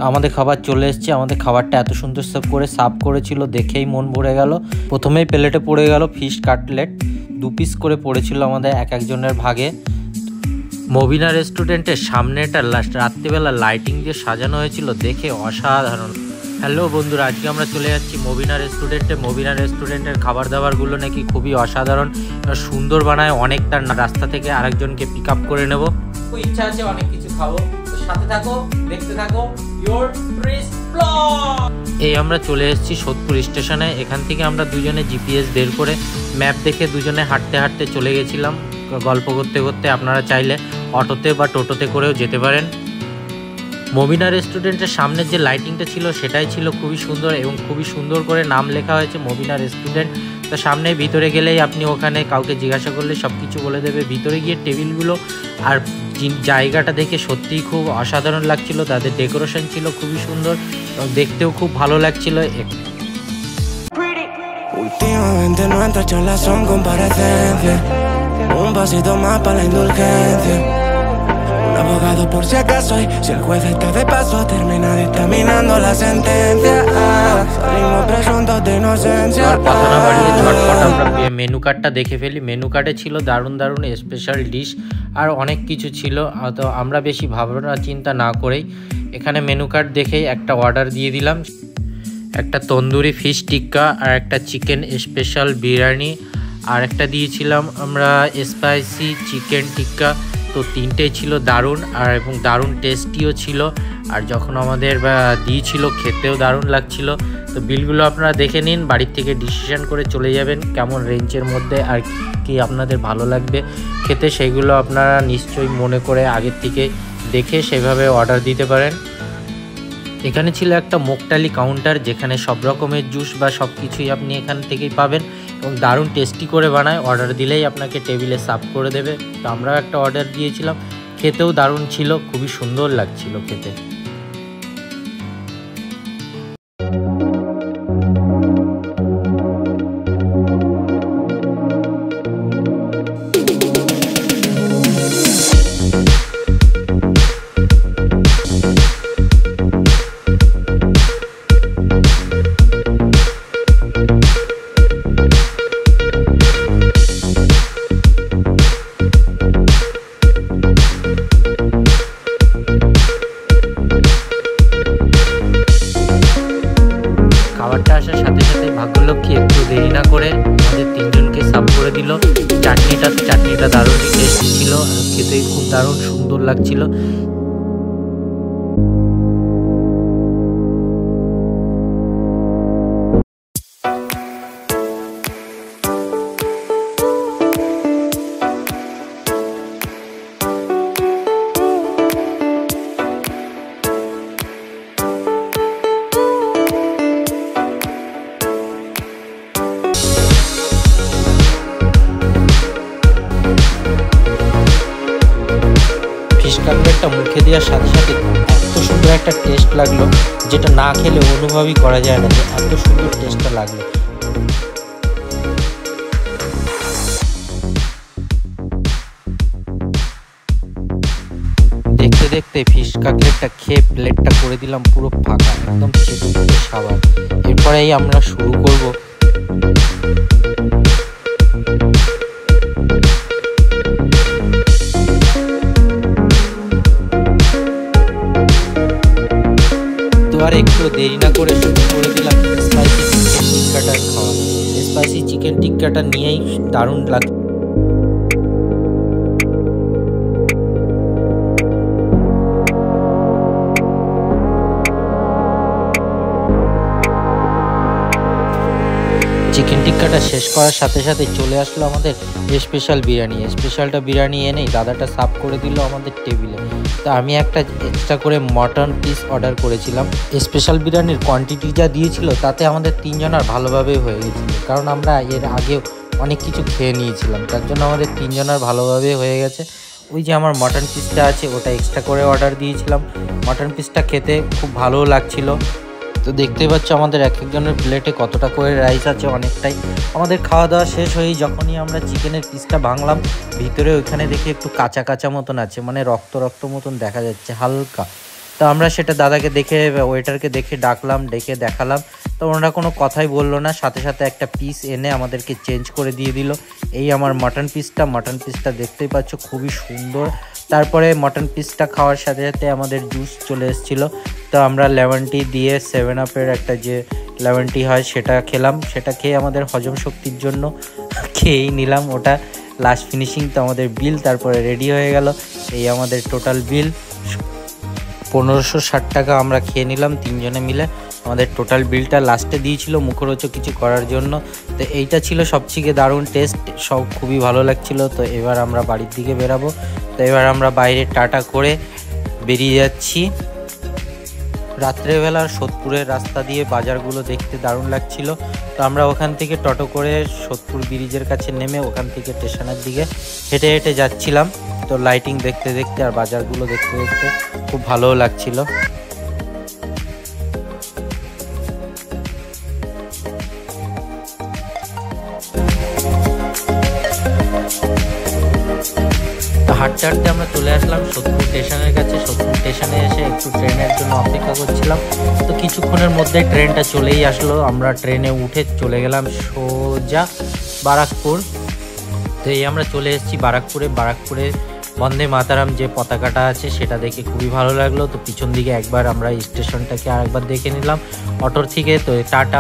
আমাদের খাবার চলে এসেছে। আমাদের খাবারটা এত সুন্দর করে সার্ভ করেছিল, দেখেই মন ভরে গেল। প্রথমেই প্লেটে পড়ে গেল ফিশ কাটলেট, 2 পিস করে পড়েছিল আমাদের এক একজনের ভাগে। মবিনা রেস্টুরেন্টের সামনেটা রাত্রিবেলা লাইটিং দিয়ে সাজানো হয়েছিল, দেখে অসাধারণ। হ্যালো বন্ধুরা, আজকে আমরা চলে যাচ্ছি মবিনা রেস্টুরেন্টে। মবিনা রেস্টুরেন্টের খাবার দাবারগুলো নাকি খুবই অসাধারণ, সুন্দর বানায়। অনেক তার রাস্তা থেকে আরেকজনকে পিক আপ করে নেব। খুব ইচ্ছা আছে অনেক কিছু খাবো, তো সাথে থাকো, দেখতে থাকো ইওর টুরিস্ট ব্লগ। এই আমরা চলে এসেছি সোদপুর স্টেশনে। এখান থেকে আমরা দুজনে জিপিএস বের করে ম্যাপ দেখে দুজনে হাঁটতে হাঁটতে চলে গেছিলাম গল্প করতে করতে। আপনারা চাইলে অটোতে বা টোটোতে করেও যেতে পারেন। মবিনা রেস্টুরেন্টের সামনের যে লাইটিংটা ছিল সেটাই ছিল খুবই সুন্দর, এবং খুবই সুন্দর করে নাম লেখা হয়েছে মবিনা রেস্টুরেন্ট। তো সামনে ভিতরে গেলেই আপনি ওখানে কাউকে জিজ্ঞাসা করলে সব কিছু বলে দেবে। ভিতরে গিয়ে টেবিলগুলো আর জায়গাটা দেখে সত্যিই খুব অসাধারণ লাগছিল। তাদের ডেকোরেশন ছিল খুবই সুন্দর এবং দেখতেও খুব ভালো লাগছিল। Últimamente nuestras charlas son comparecencias, un pasito más para la indulgencia. Un abogado por si acaso, y si el juez está de paso termina dictaminando la sentencia. Salimos presuntos de inocencia. কথা না বাড়িয়ে ঝটপট আমরা menu কার্ডটা দেখে ফেলি। Menu কার্ডে ছিল দারুণ দারুণ স্পেশাল ডিশ আর অনেক কিছু ছিল। তো আমরা বেশি ভাবনা চিন্তা না করেই এখানে মেনু কার্ড দেখেই একটা অর্ডার দিয়ে দিলাম। একটা তন্দুরি ফিশ টিক্কা আর একটা চিকেন স্পেশাল বিরিয়ানি, আর একটা দিয়েছিলাম আমরা স্পাইসি চিকেন টিক্কা। তো তিনটেই ছিল দারুণ আর এবং দারুণ টেস্টিও ছিল। আর যখন আমাদের দিয়েছিল খেতেও দারুণ লাগছিল। তো বিলগুলো আপনারা দেখে নিন, বাড়ির থেকে ডিসিশন করে চলে যাবেন কেমন রেঞ্জের মধ্যে আর কি আপনাদের ভালো লাগবে খেতে। সেইগুলো আপনারা নিশ্চয়ই মনে করে আগের থেকে দেখে সেভাবে অর্ডার দিতে পারেন। এখানে ছিল একটা মোকটালি কাউন্টার, যেখানে সব রকমের জুস বা সব কিছুই আপনি এখান থেকেই পাবেন এবং দারুণ টেস্টি করে বানায়। অর্ডার দিলেই আপনাকে টেবিলে সার্ভ করে দেবে। তো আমরাও একটা অর্ডার দিয়েছিলাম, খেতেও দারুণ ছিল, খুবই সুন্দর লাগছিল খেতে। খাবারটা আসার সাথে সাথে ভাগ্যলক্ষ্মী একটু দেরি না করে আমাদের তিনজনকে সার্ভ করে দিল। চাটনিটা দারুণ টেস্টি ছিল, খেতে খুব দারুণ সুন্দর লাগছিল। ফিশ কাটলেটটা মুখে দেওয়ার সাথে সাথে এত সুন্দর একটা টেস্ট লাগলো, যেটা না খেলে অনুভবই করা যায় না যে এত সুন্দর টেস্টটা লাগলো। দেখতে দেখতে ফিশ কাটলেটটা খেয়ে প্লেটটা করে দিলাম পুরো ফাঁকা, একদম চেটে চেটে সাবান। এরপরেই আমরা শুরু করব আর একটু দেরি না করে শুরু করে দিলাম স্পাইসি চিকেন টিক্কাটা খাওয়া। স্পাইসি চিকেন টিক্কাটা নিয়েই দারুণ লাগছে। চিকেন টিক্কাটা শেষ করার সাথে সাথে চলে আসলো আমাদের স্পেশাল বিরিয়ানি। স্পেশালটা বিরিয়ানি এনেই দাদাটা সার্ভ করে দিল আমাদের টেবিলে। তো আমি একটা এক্সট্রা করে মটন পিস অর্ডার করেছিলাম। স্পেশাল বিরিয়ানির কোয়ান্টিটি যা দিয়েছিল তাতে আমাদের তিনজনের ভালোভাবেই হয়ে গেছিলো, কারণ আমরা এর আগেও অনেক কিছু খেয়ে নিয়েছিলাম, তার জন্য আমাদের তিনজনের ভালোভাবে হয়ে গেছে। ওই যে আমার মটন পিসটা আছে ওটা এক্সট্রা করে অর্ডার দিয়েছিলাম। মটন পিসটা খেতে খুব ভালোও লাগছিল। তো দেখতেই পাচ্ছ আমাদের এক একজনের প্লেটে কতটা করে রাইস আছে, অনেকটাই। আমাদের খাওয়া দাওয়া শেষ হয়েই যখনই আমরা চিকেনের পিসটা ভাঙলাম, ভিতরে ওইখানে দেখি একটু কাঁচা কাঁচা মতন আছে, মানে রক্ত রক্ত মতন দেখা যাচ্ছে হালকা। তো আমরা সেটা দাদাকে দেখে ওয়েটারকে দেখে ডাকলাম, ডেকে দেখালাম। তো ওনারা কোনো কথাই বললো না, সাথে সাথে একটা পিস এনে আমাদেরকে চেঞ্জ করে দিয়ে দিল। এই আমার মাটন পিসটা দেখতেই পাচ্ছ খুবই সুন্দর। তারপরে মাটন পিসটা খাওয়ার সাথে সাথে আমাদের জুস চলে এসেছিলো। তো আমরা লেমন টি দিয়ে 7 আপের একটা যে লেমন টি হয় সেটা খেলাম। সেটা খেয়ে আমাদের হজম শক্তির জন্য খেয়েই নিলাম ওটা। লাস্ট ফিনিশিং তো আমাদের বিল তারপরে রেডি হয়ে গেল। এই আমাদের টোটাল বিল 1560 টাকা আমরা খেয়ে নিলাম 3 জনে মিলে। আমাদের টোটাল বিলটা লাস্টে দিয়েছিল মুখরোচক কিছু করার জন্য। তো এইটা ছিল সবথেকে দারুণ টেস্ট, সব খুবই ভালো লাগছিল। তো এবার আমরা বাড়ির দিকে বেরাবো। তো এবার আমরা বাইরে টাটা করে বেরিয়ে যাচ্ছি। রাত্রেবেলার সোদপুরের রাস্তা দিয়ে বাজারগুলো দেখতে দারুণ লাগছিল। তো আমরা ওখান থেকে টোটো করে সোদপুর ব্রিজের কাছে নেমে ওখান থেকে স্টেশনের দিকে হেঁটে হেঁটে যাচ্ছিলাম। তো লাইটিং দেখতে দেখতে আর বাজারগুলো দেখতে দেখতে খুব ভালোও লাগছিল। হাঁটতে হাঁটতে আমরা চলে আসলাম সোদপুর স্টেশনের কাছে। সোদপুর স্টেশনে এসে একটু ট্রেনের জন্য অপেক্ষা করছিলাম। তো কিছুক্ষণের মধ্যে ট্রেনটা চলেই আসলো। আমরা ট্রেনে উঠে চলে গেলাম সোজা বারাকপুর। তো এই আমরা চলে এসেছি বারাকপুরে বন্দে মাতারাম যে পতাকাটা আছে সেটা দেখে খুবই ভালো লাগলো। তো পিছন দিকে একবার আমরা স্টেশনটাকে আরেকবার দেখে নিলাম অটোর থেকে। তো টাটা।